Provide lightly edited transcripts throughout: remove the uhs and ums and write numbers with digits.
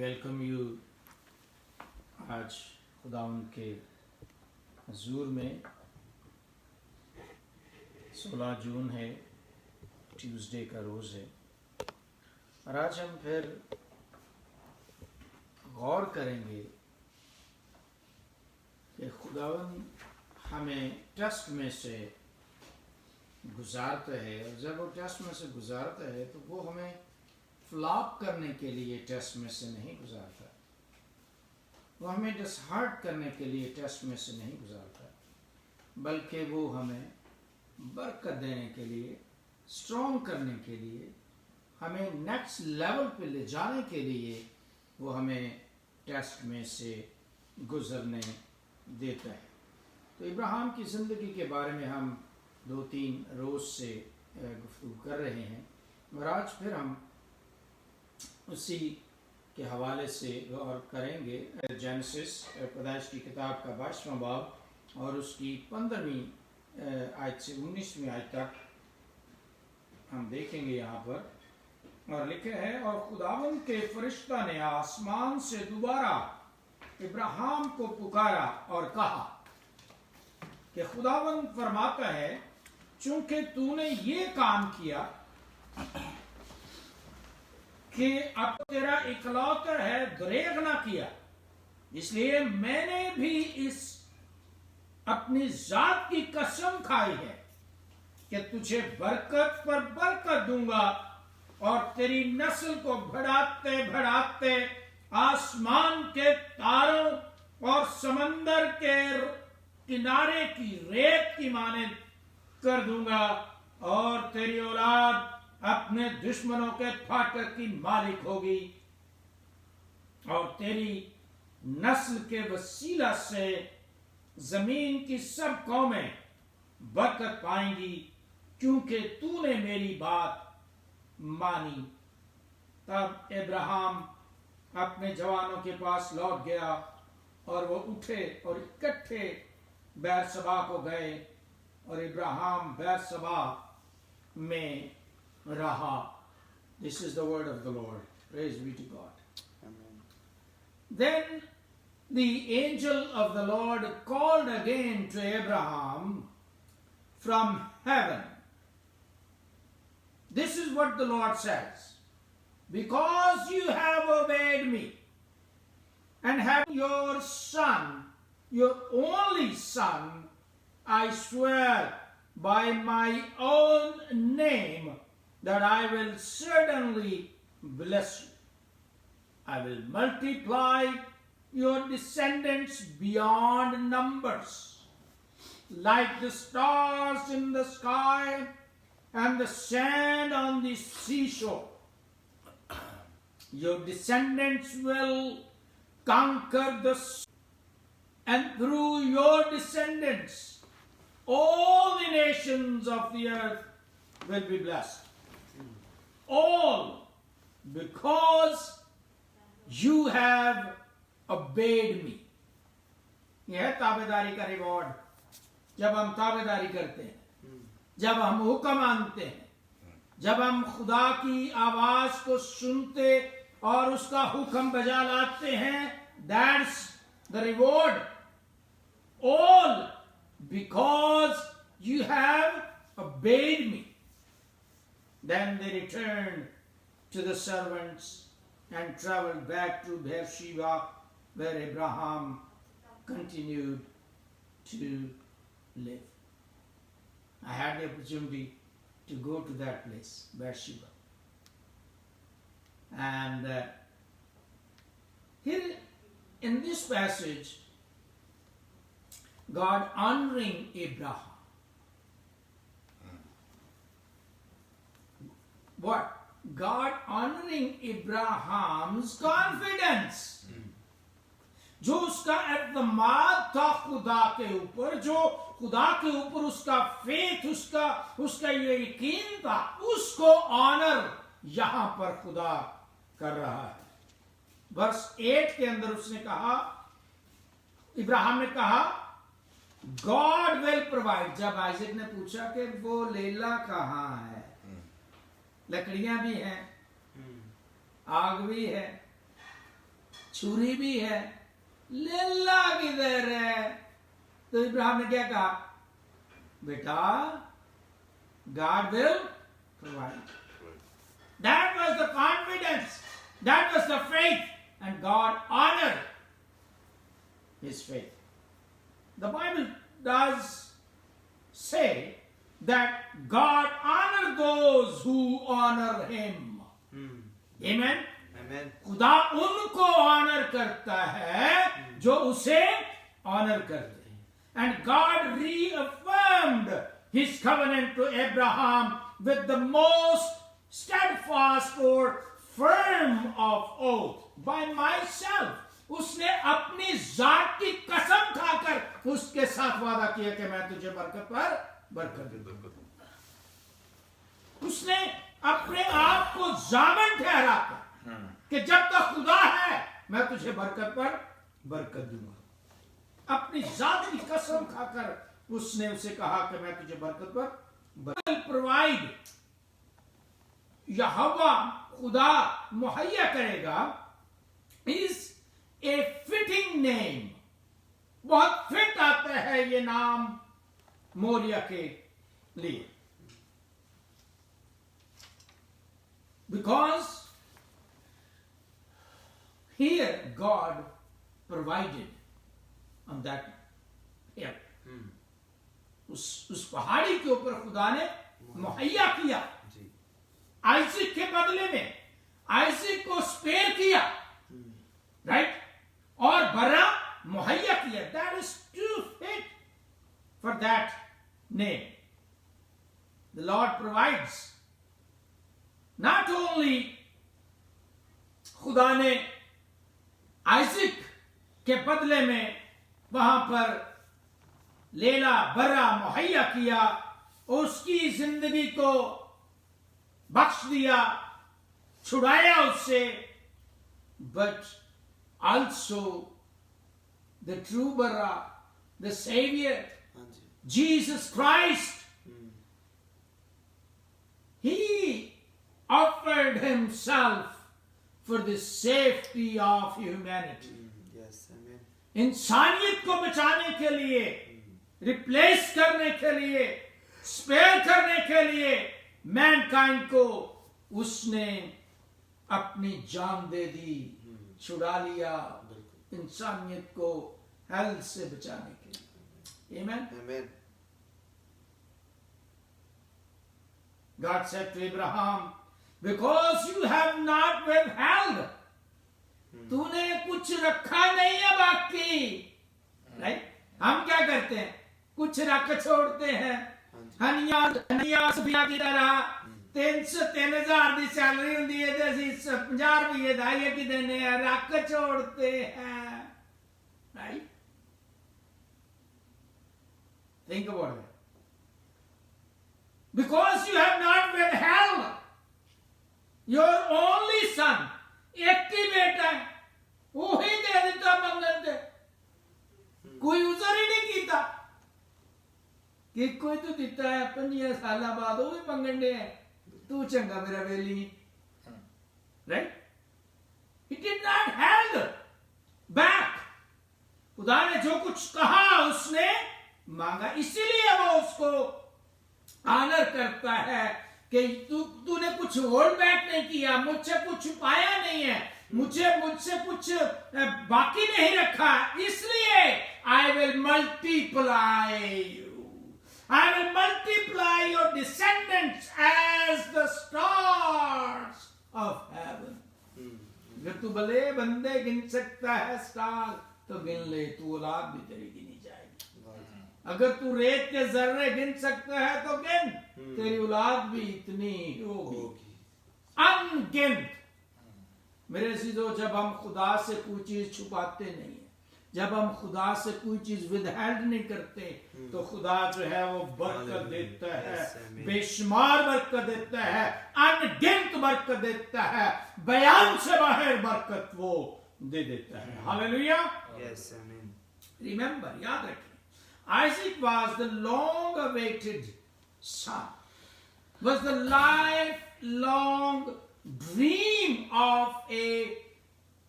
Welcome you आज खुदावंद के हजूर में 16 जून है, ट्यूसडे का रोज़ है और आज हम फिर गौर करेंगे कि खुदावंद हमें टेस्ट में से गुजारता है और जब वो टेस्ट में से गुजारता है तो वो हमें फ्लॉप करने के लिए टेस्ट में से नहीं गुजारता, वो हमें डिसहार्ट करने के लिए टेस्ट में से नहीं गुजारता, बल्कि वो हमें बरकत देने के लिए, स्ट्रॉन्ग करने के लिए, हमें नेक्स्ट लेवल पे ले जाने के लिए वो हमें टेस्ट में से गुजरने देता है। तो इब्राहिम की ज़िंदगी के बारे में हम 2-3 रोज़ से गुफ्तगू कर रहे हैं और आज फिर हम उसी के हवाले से गौर करेंगे। जेनेसिस पैदाइश की किताब का 22वां बाब और उसकी 15वीं आयत से 19वीं आयत तक हम देखेंगे यहाँ पर। और लिखे है, और खुदावंद के फरिश्ता ने आसमान से दोबारा इब्राहिम को पुकारा और कहा कि खुदावंद फरमाता है, चूंकि तूने ये काम किया कि अब तेरा इकलौता है, दरेग ना किया, इसलिए मैंने भी इस अपनी जात की कसम खाई है कि तुझे बरकत पर बरकत दूंगा और तेरी नस्ल को बढ़ाते बढ़ाते आसमान के तारों और समंदर के किनारे की रेत की मानिंद कर दूंगा और तेरी औलाद अपने दुश्मनों के फाटक की मालिक होगी और तेरी नस्ल के वसीला से जमीन की सब कौमें बरकत पाएंगी, क्योंकि तूने मेरी बात मानी। तब इब्राहिम अपने जवानों के पास लौट गया और वो उठे और इकट्ठे बैरसबा को गए और इब्राहिम बैरसबा में रहा। This is the word of the Lord. Praise be to God. Amen. Then the angel of the Lord called again to Abraham from heaven. This is what the Lord says. Because you have obeyed me and have your son, your only son, I swear by my own name that I will certainly bless you. I will multiply your descendants beyond numbers, like the stars in the sky and the sand on the seashore. Your descendants will conquer the sea, and through your descendants all the nations of the earth will be blessed. All because you have obeyed me. यह है ताबेदारी का reward. जब हम ताबेदारी करते हैं, जब हम हुक्म मानते हैं, जब हम खुदा की आवाज को सुनते और उसका हुक्म बजा लाते हैं, that's the reward. All because you have obeyed me. Then they returned to the servants and traveled back to Beersheba, where Abraham continued to live. I had the opportunity to go to that place, Beersheba. And here in this passage, God honoring Abraham. What? God honoring Abraham's confidence. जो उसका एतमाद था खुदा के ऊपर, जो खुदा के ऊपर उसका फेथ, उसका ये यकीन था, उसको ऑनर यहां पर खुदा कर रहा है। वर्स 8 के अंदर उसने कहा, इब्राहिम ने कहा, गॉड विल प्रोवाइड। जब आइजक ने पूछा कि वो लेला कहां है, लकड़ियां भी हैं, आग भी है, छुरी भी है, लेला किधर है? तो इब्राहिम ने क्या कहा? बेटा, God will provide. That was the confidence, that was the faith, and God honored his faith. The Bible does say that God honors those who honor him. Amen. Amen. खुदा उनको ऑनर करता है जो उसे ऑनर करते हैं. And God reaffirmed his covenant to Abraham with the most steadfast or firm of oath. By myself, उसने अपनी जात की कसम खाकर उसके साथ वादा किया कि मैं तुझे बरकत पर बरकत दूंगा. उसने अपने आप को जामिन ठहराकर कि जब तक खुदा है मैं तुझे बरकत पर बरकत दूंगा. अपनी जात की कसम खाकर उसने उसे कहा कि मैं तुझे बरकत पर प्रोवाइड. यहोवा खुदा मुहैया करेगा इज ए फिटिंग नेम. बहुत फिट आता है ये नाम मोरिया के लिए. Because here God provided on that hill. उस पहाड़ी के ऊपर खुदा ने मुहैया किया. आइज़िक के बदले में आइज़िक को स्पेयर किया, राइट, और बर्रा मुहैया किया. That is too fit for that name. The Lord provides. Not only खुदा ने आइज़िक के बदले में वहां पर लेला बर्रा मुहैया किया, उसकी जिंदगी को बख्श दिया, छुड़ाया उससे, but also the true Barra, the Savior, Jesus Christ, he offered himself for the safety of humanity. इंसानियत को बचाने के लिए, रिप्लेस करने के लिए, स्पेयर करने के लिए मैनकाइंड को उसने अपनी जान दे दी, छुड़ा लिया इंसानियत को हेल से बचाने के लिए. Amen. Amen. God said to Abraham, because you have not withheld, तूने कुछ रखा नहीं है बाकी. राइट, हम क्या करते हैं? कुछ रख छोड़ते हैं. हनिया सुफिया की तरह 3,000 की सैलरी होंदी है ते ਅਸੀਂ 50 रुपए दाइए की देने हैं, रख छोड़ते हैं. Right, think about it. Because you have not withheld your only son, एक ही बेटा है, वो ही दे दिता मंगन दे. कोई उजर ही नहीं कीता कि कोई तो दिता है 5 साल बाद वो भी मंगन दे है, तू चंगा मेरा वेली. Right, he did not held back. खुदा ने जो कुछ कहा उसने मांगा, इसीलिए वो उसको ऑनर करता है कि तूने कुछ होल्ड बैक नहीं किया, मुझसे कुछ छुपाया नहीं है, मुझसे कुछ बाकी नहीं रखा, इसलिए I will multiply you, I will multiply your descendants as the stars of heaven. अगर तू भले बंदे गिन सकता है स्टार तो गिन ले, तू औलाद भी तेरी गिनी जाएगी. अगर तू रेत के जर्रे गिन सकता है तो गिन, तेरी औलाद भी इतनी होगी, अनगिनत. मेरे अजीजों, जब हम खुदा से कोई चीज छुपाते नहीं है, जब हम खुदा से कोई चीज विदहेल्ड नहीं करते, तो खुदा जो है वो बरकत देता है, बेशुमार बरकत देता है, अनगिनत बरकत देता है, बयान से बाहर बरकत वो दे देता है. हालेलुया. Yes, amen. Remember, याद रखिए, Isaac was the long-awaited son, was the lifelong dream of a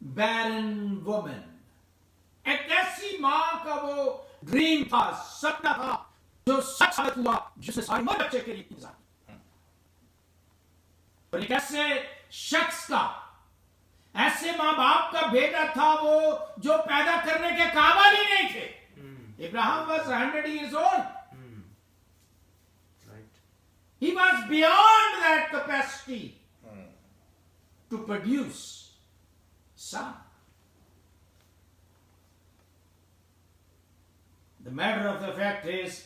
barren woman. एक ऐसी मां का वो ड्रीम था, सपना था, जो सच साबित हुआ, जिसने सारे मर बच्चे के लिए इंतजार किया। और एक ऐसे शख्स का, ऐसे मां बाप का बेटा था वो, जो पैदा करने के काबिल ही नहीं थे। Abraham was 100 years old. Right. He was beyond that capacity to produce son. The matter of the fact is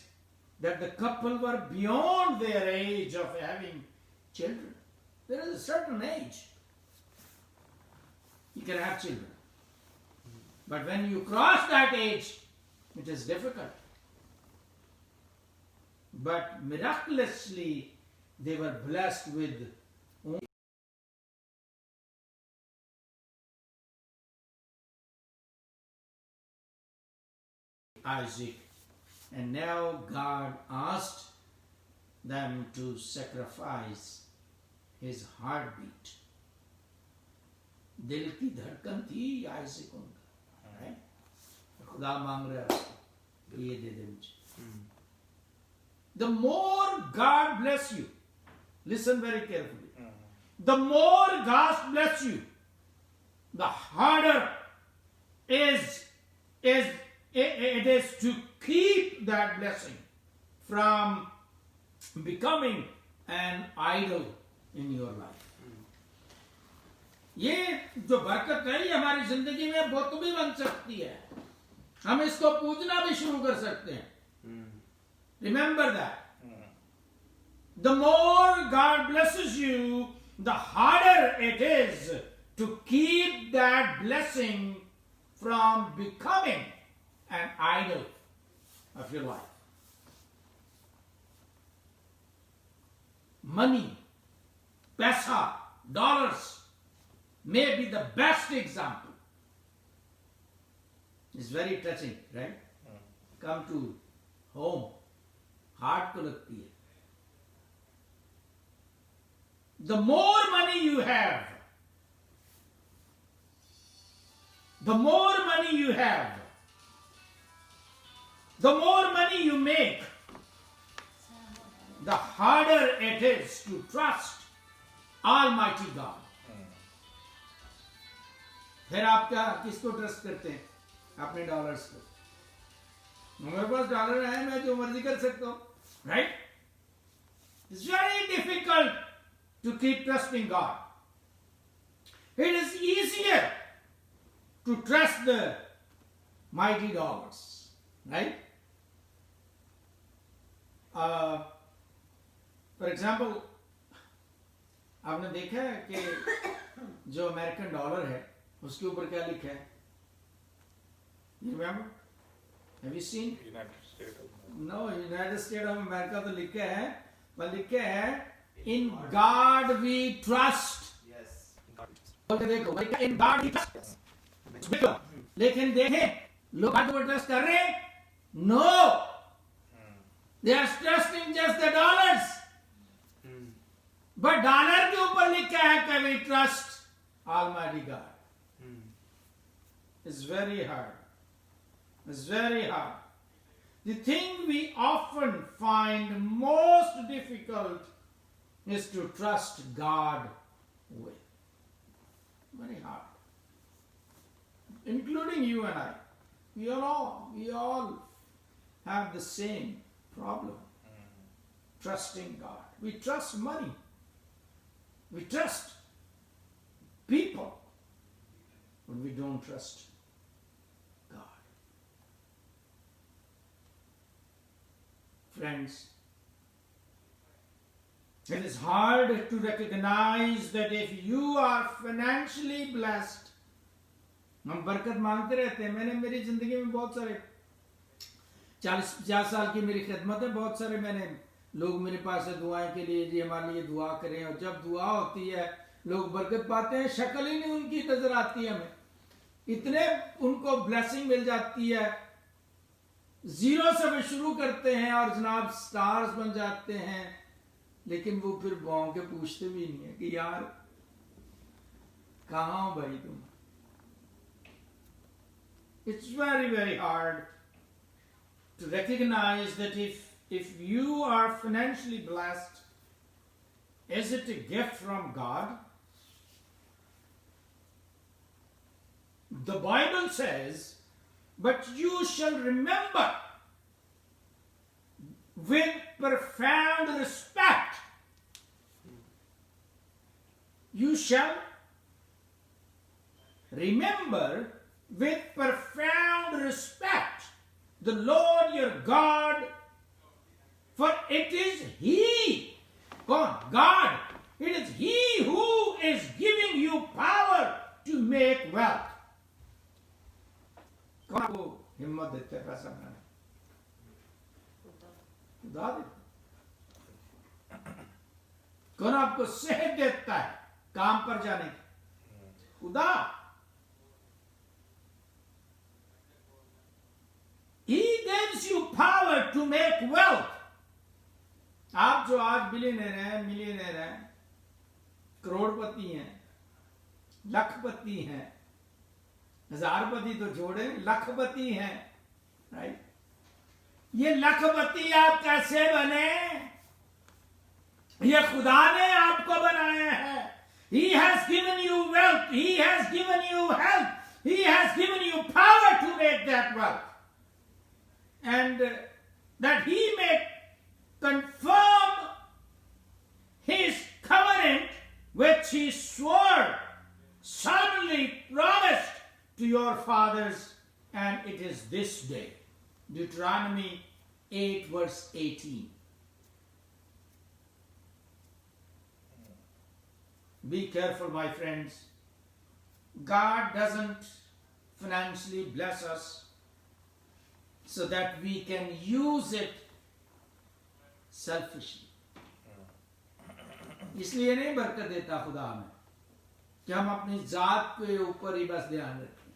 that the couple were beyond their age of having children. There is a certain age you can have children. But when you cross that age, it is difficult. But miraculously, they were blessed with only Isaac. And now God asked them to sacrifice his heartbeat. दिल की धड़कन थी Isaac उनका, right? खुदा मांग रहा है कि ये दे दे मुझे। The more God bless you, listen very carefully. The more God bless you, the harder it is to keep that blessing from becoming an idol in your life. ये जो बरकत है ये हमारी जिंदगी में बुत भी बन सकती है, हम इसको पूजना भी शुरू कर सकते हैं। Remember that. The more God blesses you, the harder it is to keep that blessing from becoming an idol of your life. Money, paisa, dollars may be the best example. It's very touching, right? Come to home, heart को लगती है. The more money you have, the more money you have, the more money you make, the harder it is to trust Almighty God. फिर आप क्या किसको trust करते हैं? अपने डॉलर्स को। मेरे पास डॉलर है, मैं जो मर्जी कर सकता हूँ, right? It's very difficult to keep trusting God. It is easier to trust the mighty dollars, right? For example, आपने देखा है कि जो अमेरिकन डॉलर है उसके ऊपर क्या लिखा है? You remember? Have you seen? United States of America. No, United States of America तो लिखा है, पर लिखा है In God we trust. Yes. बोल के देखो, लिखा है In God we trust. देखो, लेकिन देखें लोग God को ट्रस्ट कर रहे हैं? No. They are trusting just the dollars. But dollar के ऊपर लिखा है कि we trust Almighty God. It's very hard. It's very hard. The thing we often find most difficult is to trust God with. Very hard. Including you and I. We all have the same problem. Trusting God. We trust money. We trust people. But we don't trust God. Friends, it is hard to recognize that if you are financially blessed, हम बरकत मांगते रहते हैं। मैंने मेरी जिंदगी में बहुत सारे 40-50 साल की मेरी खिदमत है, बहुत सारे मैंने लोग मेरे पास है दुआएं के लिए, जी हमारे लिए दुआ करें, और जब दुआ होती है लोग बरकत पाते हैं, शक्ल ही नहीं उनकी नजर आती है हमें, इतने उनको ब्लेसिंग मिल जाती है, जीरो से वे शुरू करते हैं और जनाब स्टार्स बन जाते हैं, लेकिन वो फिर भौं के पूछते भी नहीं है कि यार कहाँ हो भाई तुम, It's very, very hard to recognize that if you are financially blessed, is it a gift from God? The Bible says, but you shall remember with profound respect. You shall remember with profound respect the Lord your God, for it is He, God, it is He who is giving you power to make wealth. कौन आपको हिम्मत देते हैं पैसा बनाने? खुदा देता है। कौन आपको सेहत देता है काम पर जाने की? खुदा। He gives you power to make wealth. आप जो आज बिलियनर हैं, मिलियनर हैं, करोड़पति हैं, लखपति हैं, हजारपति तो छोड़े, लखपति हैं, राइट? ये लखपति आप कैसे बने? ये खुदा ने आपको बनाया है. He has given you wealth. He has given you health. He has given you power to make that wealth. And that He may confirm His covenant which He swore, solemnly promised to your fathers, and it is this day. Deuteronomy 8 verse 18. Be careful, my friends. God doesn't financially bless us so that we can use it selfishly. इसलिए नहीं बरकत देता खुदा हमें कि हम अपनी जात के ऊपर ही बस ध्यान रखें.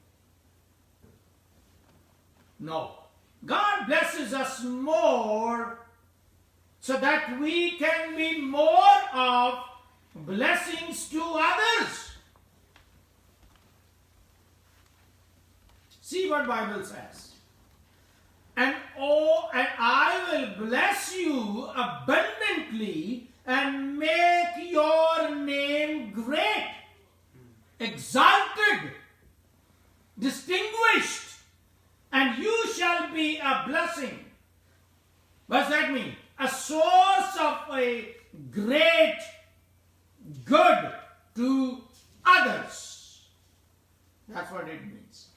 No. God blesses us more so that we can be more of blessings to others. See what Bible says. And I will bless you abundantly and make your name great, exalted, distinguished, and you shall be a blessing. What does that mean? A source of a great good to others. That's what it means.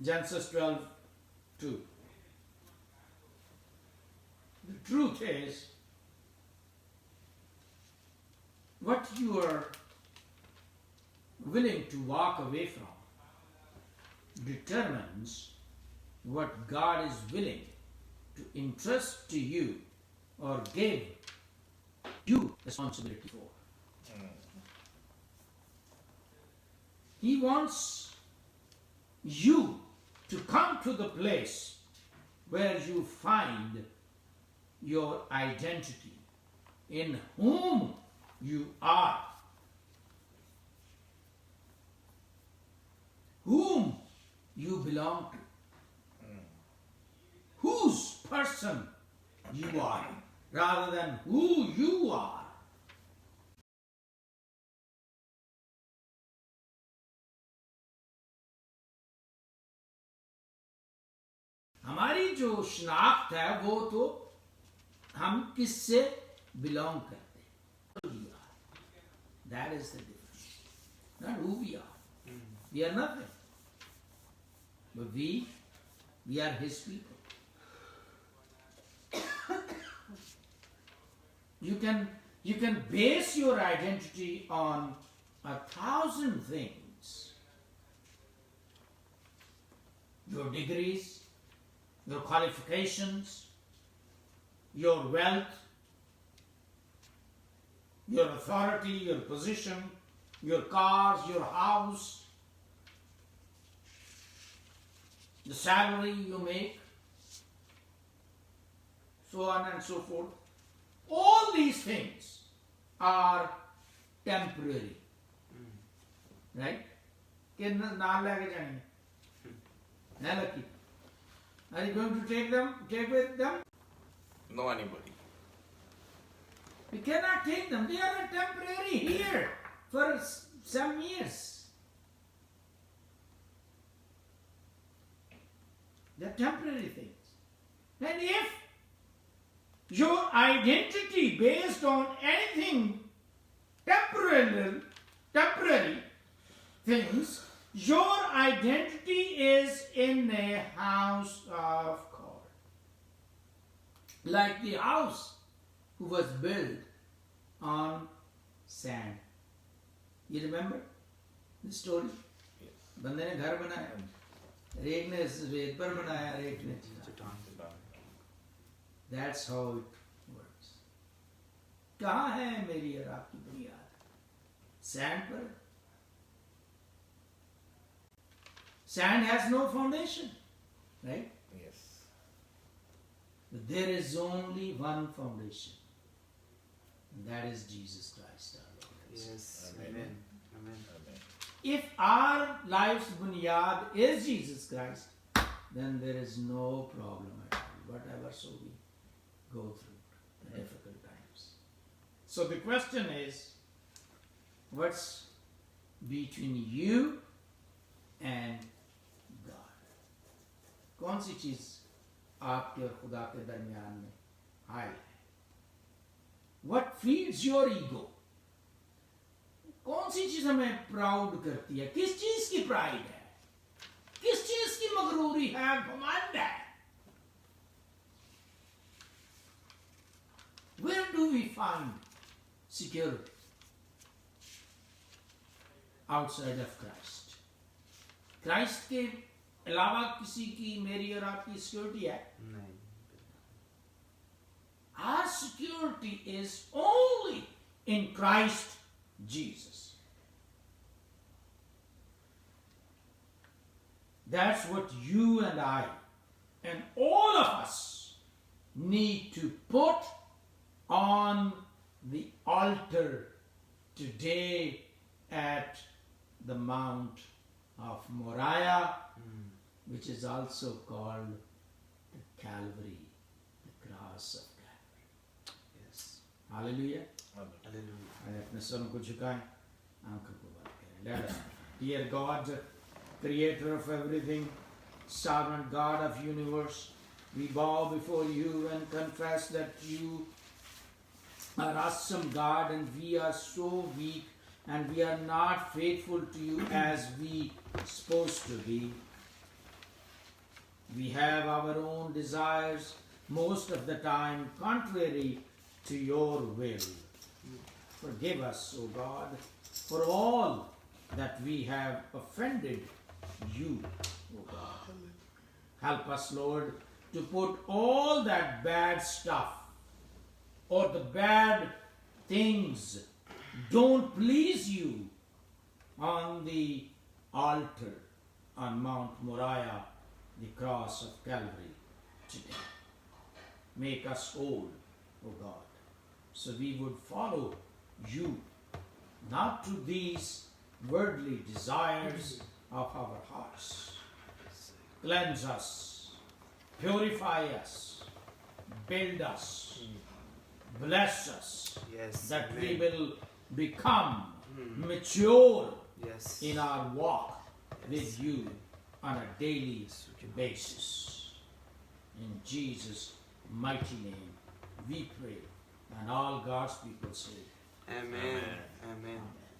Genesis 12:2. The truth is, what you are willing to walk away from determines what God is willing to entrust to you or give you responsibility for. He wants you to come to the place where you find your identity, in whom you are, whom you belong to, whose person you are, rather than who you are. हमारी जो शनाख्त है वो तो हम किससे belong करते हैं. That is the difference. Not who we are. We are nothing. But we are His people. You can base your identity on 1,000 things. Your degrees, your qualifications, your wealth, your authority, your position, your cars, your house, the salary you make, so on and so forth. All these things are temporary. Right? कि नाल लेके जानी है? ना lucky? Are you going to take with them? No anybody. We cannot take them. They are temporary here for some years. They are temporary things. And if your identity based on anything temporary things, your identity is in a house of God. Like the house who was built on sand. You remember the story? बंदे ने घर बनाया, रेत ने रेत पर बनाया, रेत ने चट्टान पे बनाया. That's how it works. कहाँ है मेरी और आपकी बुनियाद? Sand पर. Sand has no foundation, right? Yes. But there is only one foundation. And that is Jesus Christ our Lord. Yes. Amen. Amen. Amen. Amen. If our life's bunyad is Jesus Christ, then there is no problem at all, whatever so we go through the difficult times. So the question is, what's between you and God? कौन सी चीज आपके और खुदा के दरमियान में high है? What feeds your ego? कौन सी चीज हमें प्राउड करती है? किस चीज की प्राइड है? किस चीज की मगरूरी है, घमंड है? Where do we find security? Outside of Christ. Christ के अलावा किसी की मेरी और आपकी सिक्योरिटी है? नहीं. Our security is only in Christ Jesus. That's what you and I and all of us need to put on the altar today at the Mount of Moriah, which is also called the Calvary, the cross of Calvary. Yes. Hallelujah. Amen. Hallelujah. आइए अपने सरों को झुकाएं, आंखों को बंद करें. Let us, dear God, creator of everything, sovereign God of universe, we bow before you and confess that you are awesome God and we are so weak and we are not faithful to you as we supposed to be. We have our own desires most of the time contrary to your will. Forgive us, O God, for all that we have offended you, O God. Help us, Lord, to put all that bad stuff or the bad things don't please you on the altar on Mount Moriah, the cross of Calvary today. Make us whole, O God, so we would follow you, not to these worldly desires of our hearts. Cleanse us, purify us, build us, bless us, Yes. that Amen. we will become mature Yes. in our walk with Yes. you on a daily basis. In Jesus' mighty name we pray, and all God's people say, Amen. Amen. Amen. Amen.